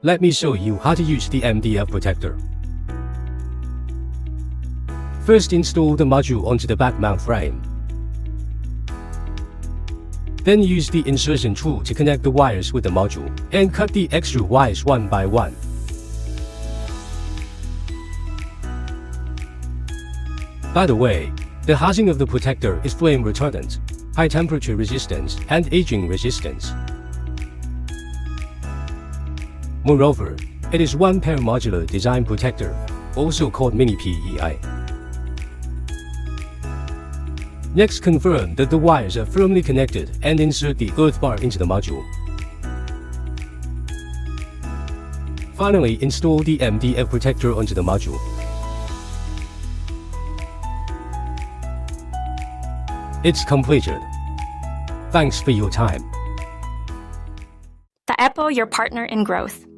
Let me show you how to use the MDF protector. First, install the module onto the back mount frame. Then use the insertion tool to connect the wires with the module, and cut the extra wires one by one. By the way, the housing of the protector is flame retardant, high temperature resistance, and aging resistance. Moreover, it is one-pair modular design protector, also called Mini PEI. Next, confirm that the wires are firmly connected and insert the earth bar into the module. Finally, install the MDF protector onto the module. It's completed. Thanks for your time. The Apple, your partner in growth.